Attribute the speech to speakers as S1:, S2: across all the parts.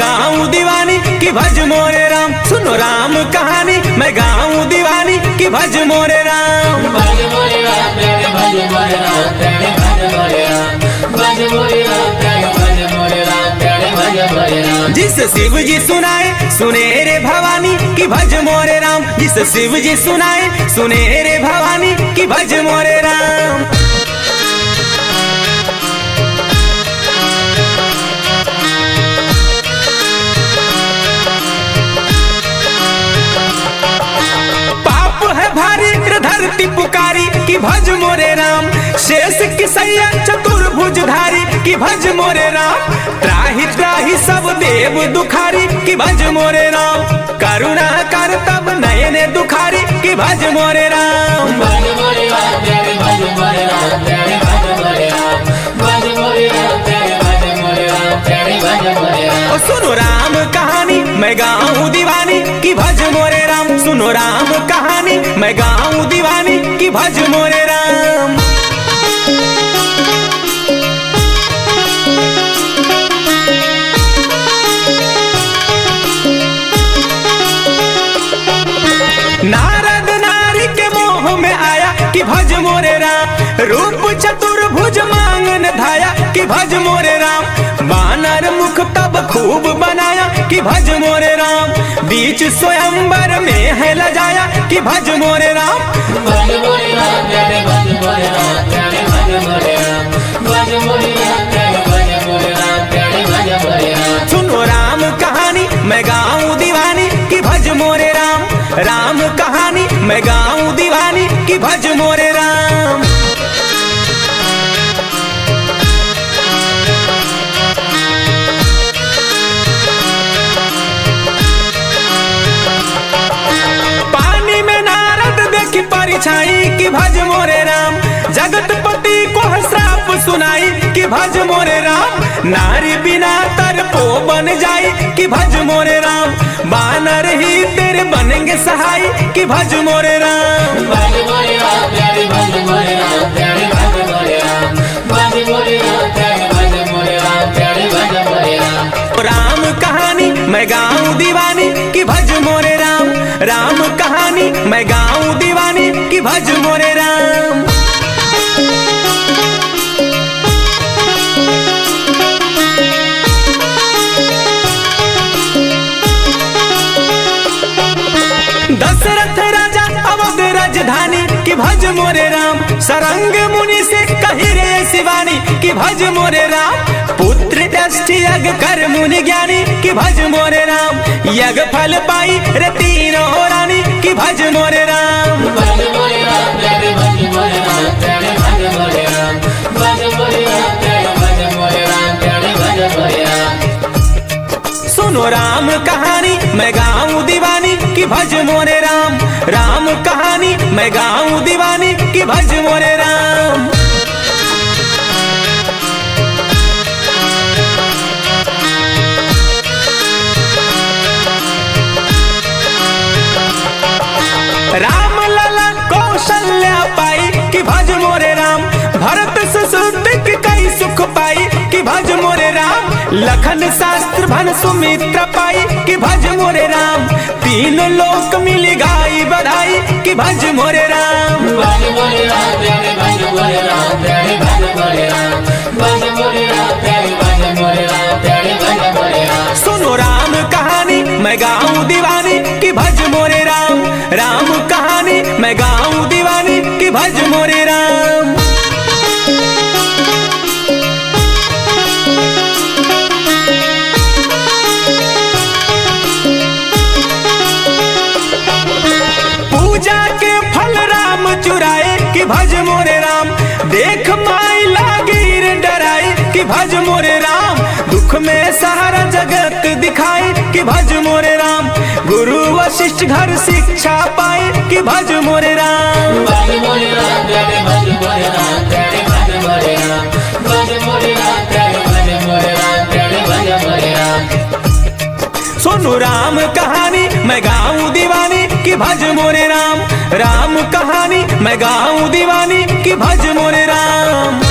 S1: गाऊं दीवानी कि भज मोरे राम। सुनो राम कहानी मैं गाऊं दीवानी कि भज मोरे राम।
S2: भज मोरे राम तेरे भज मोरे राम तेरे भज मोरे राम। भज मोरे राम तेरे भज मोरे राम तेरे भज मोरे राम।
S1: जिस शिव जी सुनाए सुने रे भवानी कि भज मोरे राम। जिस शिव जी सुनाए सुने रे भवानी कि भज मोरे राम। धरती पुकारी कि भज मोरे राम। शेष की सैया चतुर्भुजधारी कि भज मोरे राम। त्राहि त्राहि सब देव दुखारी कि भज मोरे राम। करुणा कर तब नयने दुखारी कि भज मोरे राम।
S2: भज मोरे राम तेरे भज मोरे राम तेरे भज मोरे राम। भज मोरे राम तेरे भज मोरे राम तेरे भज मोरे राम।
S1: सुनो राम कहानी मैं गाऊं दीवानी कि भज मोरे राम। सुनो राम कहानी मैं गाऊं दीवानी कि भज मोरे राम। नारद नारी के मोह में आया कि भज मोरे राम। रूप चतुर्भुज मांगन धाया कि भज मोरे राम। वानर मुख तब खूब बनाया कि भज मोरे राम। बीच स्वयंवर में है लजाया कि भज मोरे राम।
S2: भज मोरे राम तेरे भज मोरे राम तेरे भज मोरे राम। भज मोरे राम तेरे भज मोरे राम तेरे भज मोरे राम।
S1: सुनो राम कहानी मैं गाऊं दीवानी कि भज मोरे राम। राम कहानी मैं गाऊं दीवानी कि भज मोरे राम। पानी में नारद देखी परिछाई कि भज मोरे राम। जगतपति को श्राप सुनाई कि भज मोरे राम। नारी बिना तर को बन जाई कि भज मोरे राम। बानर ही तेरे बनेंगे सहाय कि भज मोरे राम।
S2: भज मोरे राम तेरे भज मोरे राम तेरे भज मोरे राम। भज मोरे राम तेरे भज मोरे राम तेरे भज मोरे राम।
S1: राम कहानी मैं गाऊं दीवानी कि भज मोरे राम। राम कहानी मैं गाऊं दीवानी कि भज मोरे राम। दशरथ राजा अवध राजधानी कि भज मोरे राम। सरंग मुनि से कही रे शिवानी कि भज मोरे राम। पुत्र दृष्टि यज्ञ कर मुनि ज्ञानी कि भज मोरे राम। यज्ञ फल पाई रे तीनों रानी कि भज मोरे राम।
S2: भज मोरे राम तेरे भज मोरे राम तेरे भज मोरे राम। भज मोरे राम तेरे भज मोरे राम तेरे भज मोरे राम।
S1: सुनो राम कहानी मैं गाऊं दीवानी कि भज मोरे राम। राम कहानी मैं गाऊं दीवानी कि भज मोरे राम। राम लला कौशल्या पाई कि भज मोरे राम। भरत सुश्रुत कई सुख पाई कि भज मोरे राम। लखन शास्त्र भन सुमित्र पाई कि भज मोरे राम। तीन लोक मिल गाई बधाई कि भज मोरे राम।
S2: भज मोरे राम तेरे भज मोरे राम तेरे भज मोरे राम। भज मोरे राम तेरे भज मोरे राम तेरे भज मोरे राम।
S1: सुनो राम कहानी मैं गाऊं दीवानी कि भज मोरे राम। राम कहानी मैं गाऊं दीवानी कि भज मोरे राम। पूजा के फल राम चुराए कि भज मोरे राम। देख माई लागी रे डराई कि भज मोरे राम। दुख में सहारा जगत दिखाई कि भज मोरे राम। गुरु वशिष्ठ घर शिक्षा पाए कि भज मोरे राम।
S2: भज मोरे राम तेरे भज मोरे राम तेरे भज मोरे राम। भज मोरे राम तेरे भज मोरे राम तेरे भज मोरे राम।
S1: सुनो राम कहानी मैं गाऊं दीवानी कि भज मोरे राम। राम कहानी मैं गाऊं दीवानी कि भज मोरे राम।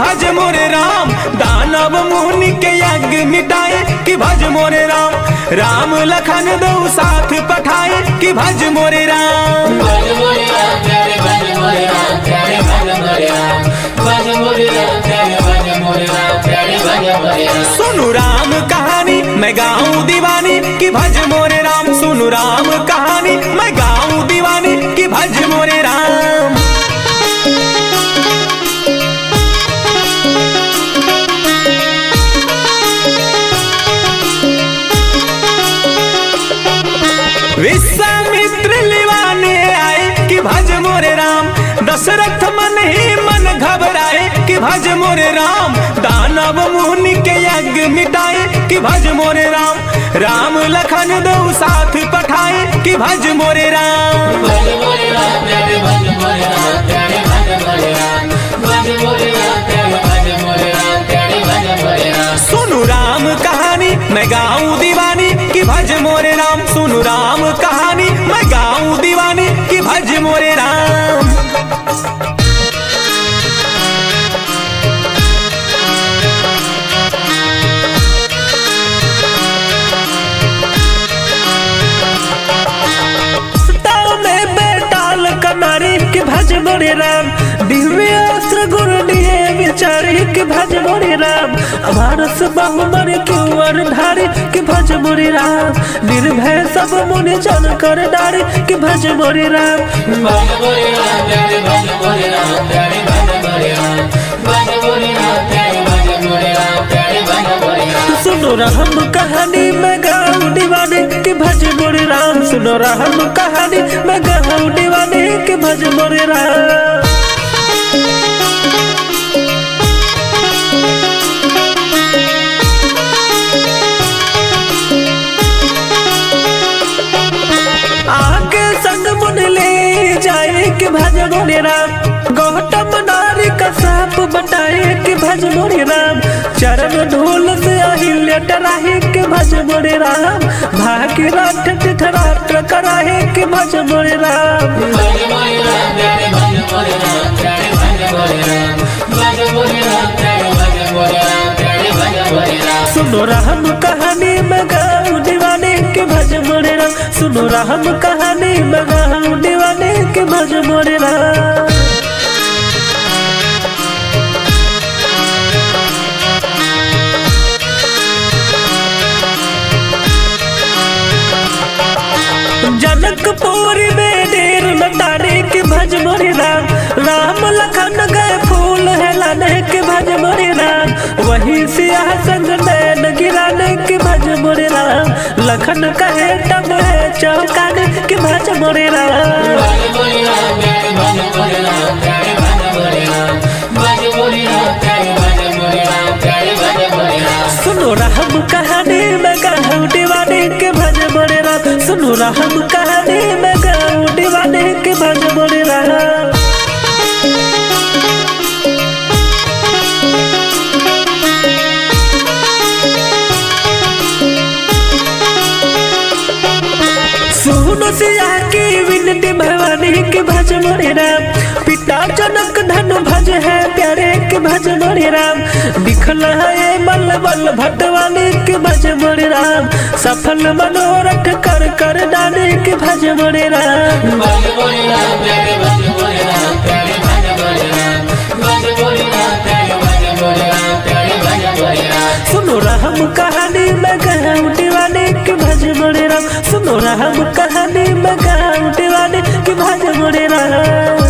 S1: भज मोरे राम। दानव मुनि के यज्ञ मिटाए कि भज मोरे राम। राम लखन दो साथ पठाए कि भज मोरे राम।
S2: भज मोरे राम प्यारे भज मोरे राम प्यारे भज मोरे राम। भज मोरे राम प्यारे भज मोरे राम प्यारे भज मोरे राम।
S1: सुनु राम कहानी मैं गाऊं दीवानी कि भज मोरे राम। सुनु राम कहानी मैं गाऊं दीवानी कि भज मोरे राम। विश्वामित्र लिवाने आए कि भज मोरे राम। दशरथ मन ही मन घबराए कि भज मोरे राम। दानव मुनि के यज्ञ मिटाए कि भज मोरे राम। राम लखन दो साथ पठाए कि भज मोरे राम।
S2: भज मोरे राम प्यारे भज मोरे राम प्यारे भज मोरे राम। भज मोरे राम प्यारे भज मोरे राम प्यारे भज मोरे राम।
S1: सुनु राम कहानी मैं गाऊं दीवानी कि भज मोरे राम। सुनु राम कहानी मैं गाऊं दीवानी कि भज मोरे राम। कि भज मोरे राम। दिव्य अस्त्र गुरु दिए विचारे कि भज मोरे राम। अमारस बहुमर क्यों धारे कि भज मोरे राम। निर्भय सब मुनि जन कर डारे कि भज मोरे राम।
S2: भज मोरे राम प्यारे भज मोरे राम प्यारे भज मोरे राम। भज मोरे राम प्यारे भज मोरे राम प्यारे भज मोरे राम।
S1: सुनो राम कहानी मैं गाऊं दीवाने कि भज मोरे राम। सुनो राम कहानी मैं गाऊं दीवाने कि भज मोरे राम। आगे संग मुन ले जाए कि भज मोरे राम। गौतम नारी का साप बताए कि भज मोरे राम। चरण ढोल से अहिल्या टराहे कि भज मोरे राम। भागीरथ ठठरात्र कराहे कि भज मोरे राम।
S2: भज मोरे राम प्यारे भज मोरे राम प्यारे भज मोरे राम। भज मोरे राम प्यारे भज मोरे राम प्यारे भज मोरे राम।
S1: सुनो राम कहानी मैं गाऊं दीवाने कि भज मोरे राम। सुनो राम कहानी मैं गाऊं दीवाने कि भज मोरे राम। जनकपुर में ढेर लताने कि भज मोरे राम। राम लखन गए फूल है लाने कि भज मोरे राम। वही सिंहासन नैन गिराने कि भज मोरे राम। लखन कहे तब है चौकाने कि भज मोरे राम।
S2: भज मोरे राम प्यारे भज मोरे राम प्यारे भज मोरे राम। भज मोरे राम प्यारे भज मोरे राम प्यारे भज मोरे राम।
S1: सुनो राम कहानी मैं गाऊं दीवाने के भज मोरे राम। सुनो राम कहानी मैं गाऊं दीवाने के भज मोरे राम। सुनो सिया की विनती भवानी के भज मोरे राम। पिता जनक धन भज है प्यारे के भज मोरे राम। दिखला है बल बल भटवाने के भज मोरे राम। सफल मनोरथ कर कर डाले के भज मोरे राम।
S2: भज मोरे राम प्यारे भज मोरे राम प्यारे भज मोरे राम। भज मोरे राम प्यारे भज मोरे राम प्यारे भज मोरे राम।
S1: सुनो राम कहानी मैं गाऊं दीवाने के भज मोरे राम। सुनो राम कहानी मैं गाऊं दीवाने के भज मोरे राम।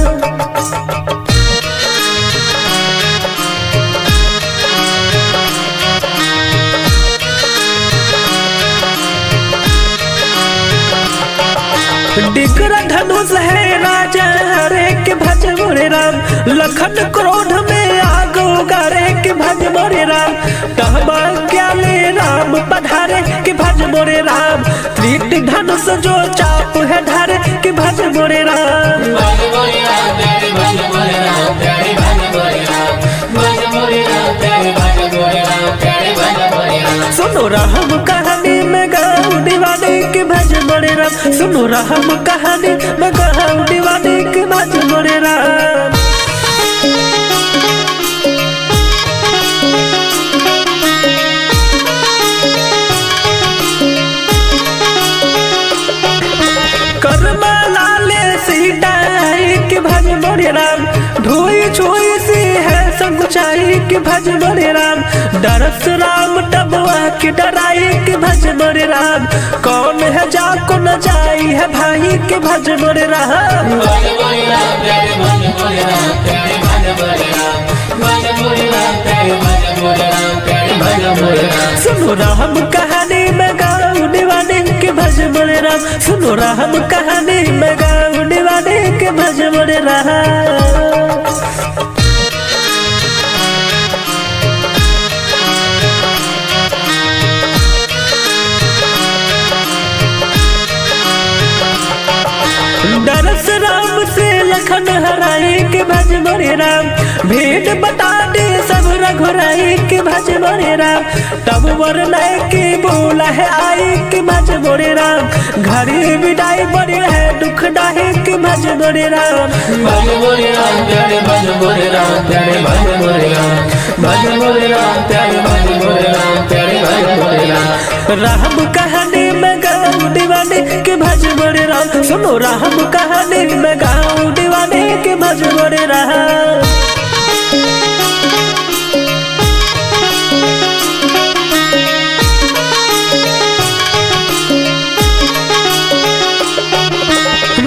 S1: डिगरा धनुष है राजा हरे के भज मोरे राम। लखन क्रोध में आग उगारे के भज मोरे राम। कहबा क्या ले राम पधारे के भज मोरे राम। त्रिट धनुष जो चाप है धारे के भज मोरे राम।
S2: भज मोरे राम प्यारे भज मोरे राम प्यारे भज मोरे राम। भज मोरे राम प्यारे भज मोरे राम प्यारे भज मोरे राम।
S1: सुनो राम कहानी मैं गाऊं दीवाने के भज मोरे राम। सुनो राम कहानी मैं गाऊं दीवाने के भज मोरे राम।
S3: मोरे राम। धोई छुई सी है सब ऊंचाई के भज मोरे राम। डरस राम डबुआ के डराई के भज मोरे राम। कौन है जाको न जाई है भाई के भज मोरे राम।
S2: भज मोरे राम प्यारे भज मोरे राम प्यारे भज मोरे राम। भज मोरे राम प्यारे भज मोरे राम प्यारे भज मोरे राम।
S3: सुनो राम कहानी में गाँव दीवाने के भज मोरे राम। सुनो राम कहानी में गाँव दीवाने के भज मोरे राम। डरस राम से लखन हराई के भज मोरे राम। भेद बता दे सब रघुराई के भज मोरे राम। तब वरनाय के बोला है आई के भज मोरे राम। घरे विदाई बड़े है दुख डाहे के भज मोरे राम।
S2: भज मोरे राम प्यारे भज मोरे राम प्यारे भज मोरे राम। भज मोरे राम प्यारे भज मोरे राम प्यारे भज मोरे राम।
S3: राम कहानी में गाँव दीवाने के भज मोरे राम। सुनो राम कहानी में गाँव दीवाने के भज मोरे राम।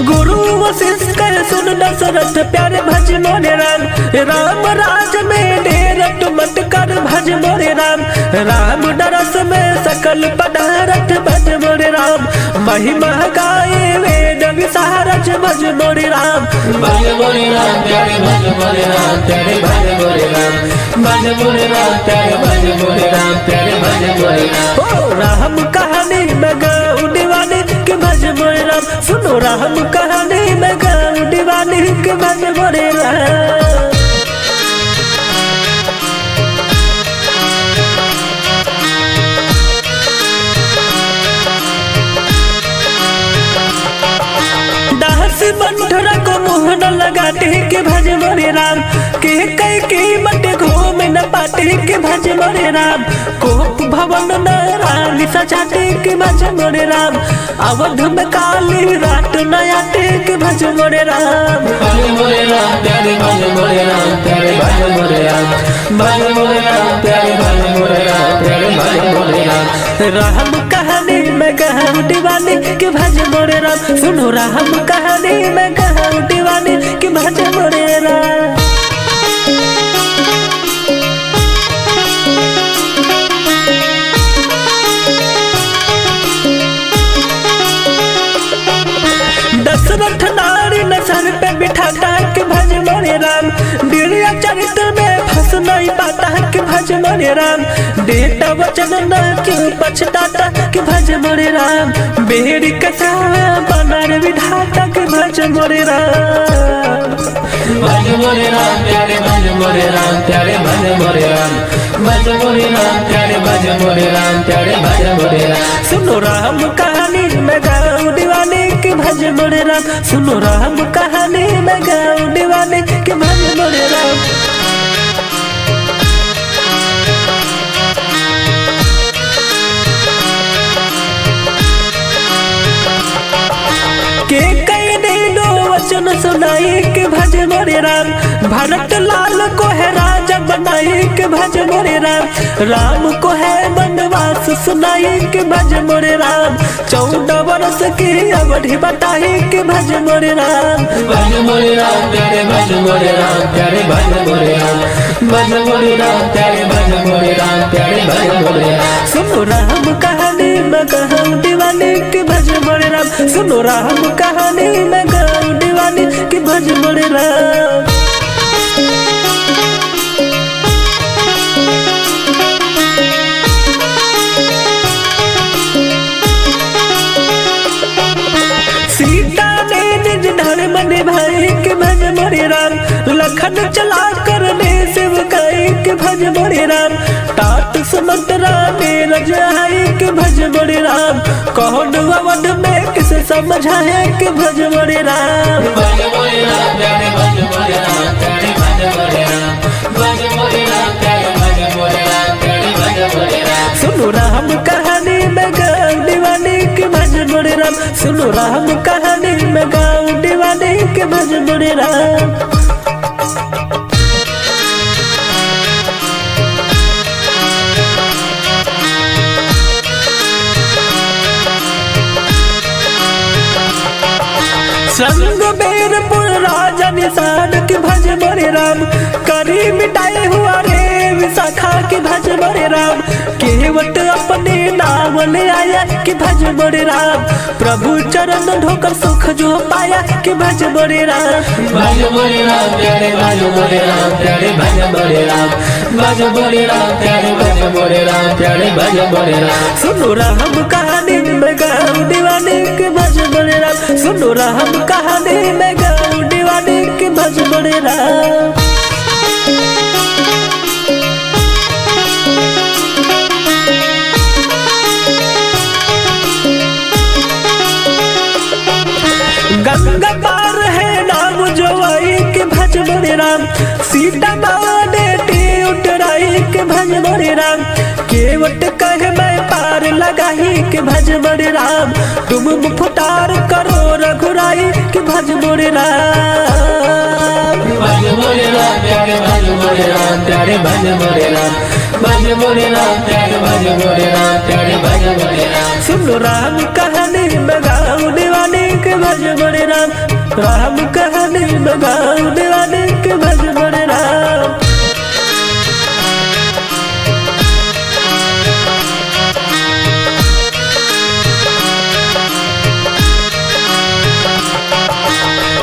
S3: गुरु वशिष्ठ कहे सुन दशरथ प्यारे भज मोरे राम। राम राज में डेरट मत कर भज मोरे राम। राम डरस में सकल पदारथ भज मोरे राम। महिमा गाए वेद विसारज भज मोरे राम।
S2: भज मोरे राम प्यारे भज मोरे राम प्यारे भज मोरे राम। भज मोरे राम प्यारे भज मोरे राम प्यारे भज मोरे राम।
S3: ओ राम कहानी में गाँव दीवाने के भज मोरे राम। सुनो राम कहानी में गाँव दीवाने के भज मोरे राम। बंधुरा को मुँह न लगाते के भज मोरे राम। के कई कीमत घूम न पाते के भज मोरे राम। कोप भवन न रानी सजाते के भज मोरे राम। अवध में काली रात न आते के भज मोरे राम।
S2: भज मोरे राम प्यारे भज मोरे राम प्यारे भज मोरे राम। भज मोरे राम प्यारे भज मोरे राम प्यारे भज मोरे राम।
S3: राम कहानी में गाँव दीवाने के भज मोरे राम। सुनो राम कहानी में गाँव दीवाने के भज मोरे राम। दशरथ नारी न सर पे बिठाता के भज मोरे राम। दिव्य चरित्र में फंस नहीं पाता के भज मोरे राम। देता वचन न क्यों पछताता के भज मोरे राम। बेड़ी कसा बनर विधाता के भज मोरे राम।
S2: भज मोरे राम प्यारे भज मोरे राम प्यारे भज मोरे राम। भज मोरे राम प्यारे भज मोरे राम प्यारे भज मोरे राम।
S3: सुनो राम कहानी में गाँव दीवाने के भज मोरे राम। सुनो राम कहानी में गाँव दीवाने के भज मोरे राम। के कई दिनों वचन सुनाई के भज मोरे राम। भरत लाल को है राजा बनाई के भज मोरे राम। राम को है वनवास सुनाई के भज मोरे राम। 14 वर्ष की अवधि बताई के भज मोरे राम।
S2: भज मोरे राम प्यारे भज मोरे राम प्यारे भज मोरे राम। भज मोरे राम प्यारे भज मोरे राम प्यारे भज मोरे राम।
S3: सुनो राम कहानी में गाँव दीवाने के भज मोरे राम। सुनो राम कहानी में गाँव दीवाने के भज मोरे राम। सीता ने निज धर्म निभाए के भज मोरे राम। लखन चला करने सेवकाई के भज मोरे राम। तात सुमंत्रा में रजाई के भज मोरे राम। कौन अवध में किसे समझाए के भज मोरे राम।
S2: भज मोरे राम प्यारे भज मोरे राम प्यारे भज मोरे राम। भज मोरे राम प्यारे भज मोरे राम प्यारे भज मोरे राम।
S3: सुनो राम कहानी में गाँव दीवाने के भज मोरे राम। सुनो राम कहानी में गाँव दीवाने के भज मोरे राम। निशान के भज मोरे राम। करी मिटाए हुआ रे विशाखा के भज मोरे राम। केवट अपने नाम ले आया कि भज मोरे राम। प्रभु चरण ढोकर सुख जो पाया कि भज मोरे राम।
S2: भज मोरे राम प्यारे भज मोरे राम प्यारे भज मोरे राम। भज मोरे राम प्यारे भज मोरे राम प्यारे भज मोरे राम।
S3: सुनो राम कहानी में गाऊं दीवाने के भज मोरे राम। सुनो राम कहानी में गाऊं दीवाने के भज मोरे राम। गंगा पार है नाम जो आई के भज मोरे राम। सीता माँ ने उतराई के भज मोरे राम। केवट कहे मैं पार लगाही के भज मोरे राम। तुम फुटार करो रघुराई के भज मोरे राम।
S2: भज मोरे राम प्यारे भज मोरे राम प्यारे भज मोरे राम। भज मोरे राम प्यारे भज मोरे राम प्यारे भज मोरे राम।
S3: सुनो राम कहानी में गाऊं दीवाने के भज मोरे राम। राम कहानी में गाऊं दीवाने के भज मोरे राम।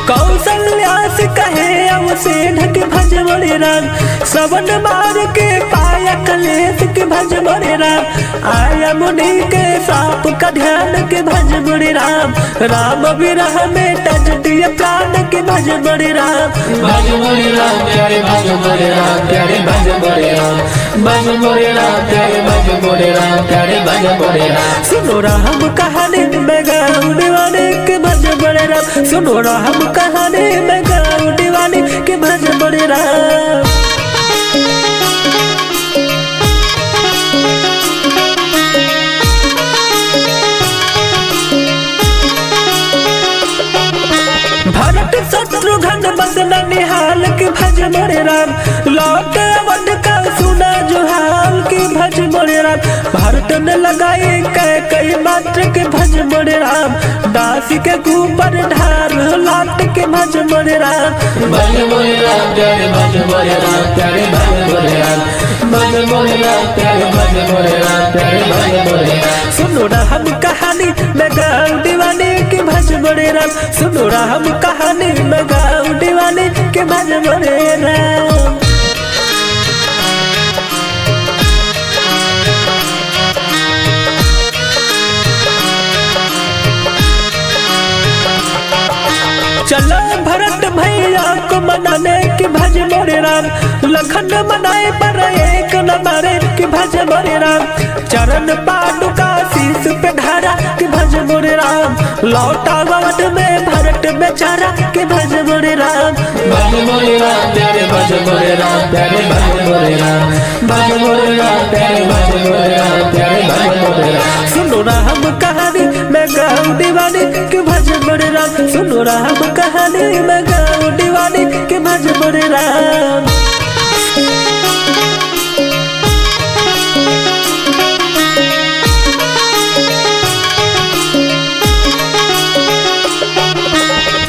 S3: कौशल्या से कहे अवसेन के भज मोरे राम। सवन मार के पाया कलेश के भज मोरे राम। आया मुनि के साप का ध्यान के भज मोरे राम। राम विरह में तज दिए प्राण के भज मोरे राम।
S2: भज मोरे राम प्यारे भज मोरे राम प्यारे भज मोरे राम। भज मोरे राम प्यारे भज मोरे राम प्यारे भज मोरे राम।
S3: सुनो राम कहानी में गाऊं दीवाने के भज मोरे राम। सुनो राम कहानी में गाऊं दीवाने के भज मोरे राम। भरत शत्रुघ्न बदन निहाल के भज मोरे राम। लौट अवध का सुना जो हाल के भज मोरे राम। भरत ने लगाए कई मात्र के भज मोरे राम। दासी के ऊपर ढार लाट के भज मोरे राम।
S2: भज मोरे राम प्यारे भज मोरे राम प्यारे भज मोरे राम। भज मोरे राम प्यारे भज मोरे राम प्यारे भज मोरे राम।
S3: सुनो राम कहानी में गाऊं दीवाने के भज मोरे राम। सुनो राम कहानी में गाऊं दीवाने के भज मोरे राम। चलो भरत भैया को मनाने के भज मोरे राम। लखन मनाए पर एक न मारे के भज मोरे राम। चरण पादुका शीश पे ढारा के भज मोरे राम। लौटा अवध में भरत बेचारा के भज मोरे राम।
S2: भज मोरे राम प्यारे भज मोरे राम प्यारे भज मोरे राम। भज मोरे राम प्यारे भज मोरे राम प्यारे भज मोरे राम।
S3: सुनो राम कहानी में गाऊं दीवाने के भज मोरे राम। सुनो राम कहानी में गाऊं दीवाने के भज मोरे राम।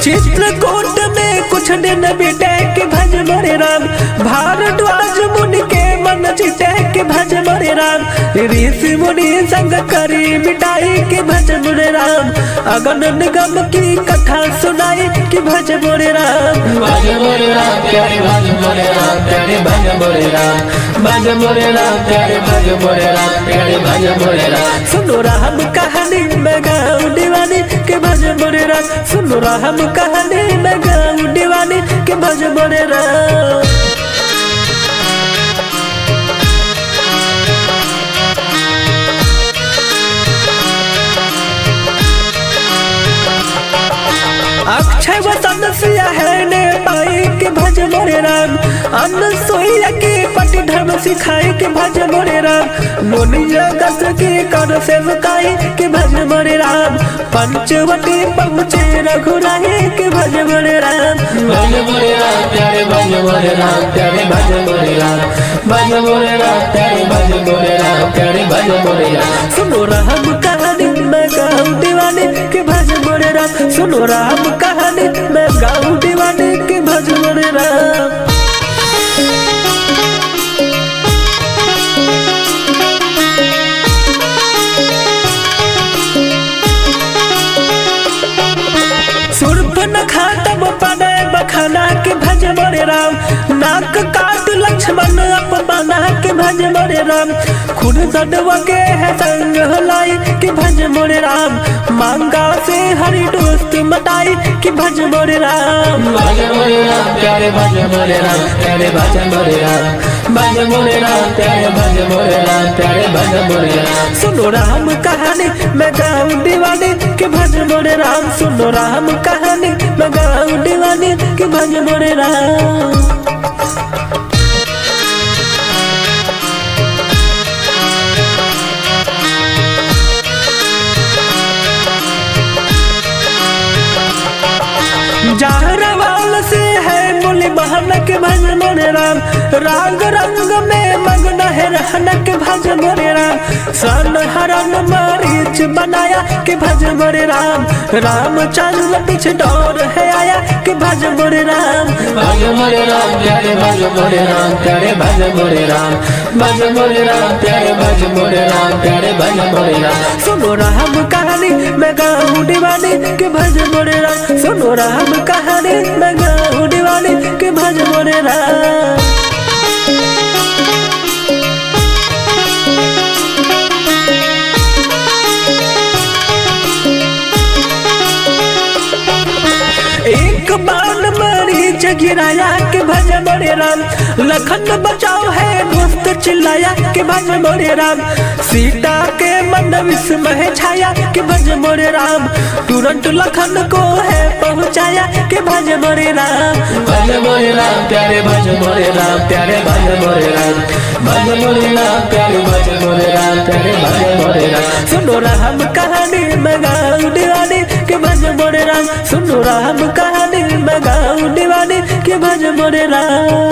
S3: चित्रकूट में कुछ दिन बीते के भज मोरे राम। भारद्वाज मुनि के मन चिते के भज मोरे राम। ऋषि मुनि संग करी मिटाई के भज मोरे राम। अगन निगम की कथा सुनाई के भज मोरे राम।
S2: भज मोरे राम प्यारे भज मोरे राम प्यारे भज मोरे राम। भज मोरे राम प्यारे भज मोरे राम प्यारे भज मोरे राम।
S3: सुनो राम कहानी में गाऊं दीवाने के भज मोरे राम। सुनो राम कहानी में गाऊं दीवाने के भज मोरे राम। अक्षय वतन सिया है ने पाई के भज मोरे राम। अन्न सोइया के पति धर्म सिखाई के भज मोरे राम। मुनि जगत के कर सेवकाई के भज मोरे राम। पंचवटी पहुँचे रघुराई के भज मोरे राम।
S2: भज मोरे राम प्यारे भज मोरे राम प्यारे भज मोरे राम। भज मोरे राम प्यारे भज मोरे राम प्यारे भज मोरे राम।
S3: सुनो राम कहानी में गाऊं दीवाने के भज मोरे राम। सुनो राम कहानी में गाऊं दीवाने के भज राम, नाक काट लक्ष्मण अपमाना के भज मोरे राम, खुद सदवा के है संग लाई कि भज मोरे राम, मांगा से हरि दोस्त मटाई कि भज मोरे राम।
S2: भज मोरे राम प्यारे भज मोरे राम प्यारे भज मोरे राम, भज मोरे राम प्यारे भज मोरे राम प्यारे भज मोरे राम।
S3: सुनो राम कहानी मैं गाऊं दीवानी कि भज मोरे राम, सुनो राम कहानी मैं गाऊं दीवानी कि भज मोरे राम। जहरवाल से है बोली बहन के भज मोरे राम, राग रंग में मग्न है रहन के भज मोरे राम, सन हरण मरीच बनाया कि भज मोरे राम, रामचंद्र पीछे दौड़ है आया कि भज मोरे राम।
S2: भज मोरे राम प्यारे भज मोरे राम प्यारे भज मोरे राम, भज मोरे राम प्यारे भज मोरे राम प्यारे भज मोरे राम।
S3: सुनो राम कहानी मैं गाऊं दीवानी कि भज मोरे राम, सुनो राम कहानी मैं गाऊं दीवानी कि भज मोरे राम। एक बाण मरीच गिराया कि भज मोरे राम, लखन बचाओ है दोस्त चिल्लाया कि भज मोरे राम, सीता के मन विस्मय छाया कि भज मोरे राम, तुरंत लखन को है पहुंचाया कि भज मोरे राम।
S2: भज मोरे राम प्यारे भज मोरे राम प्यारे भज मोरे राम, भज मोरे राम प्यारे भज मोरे राम प्यारे भज मोरे राम।
S3: सुनो राम कहानी मैं गाऊं दीवानी कि भज मोरे राम, सुनो राम कहानी मैं गाऊं दीवानी कि भज मोरे राम।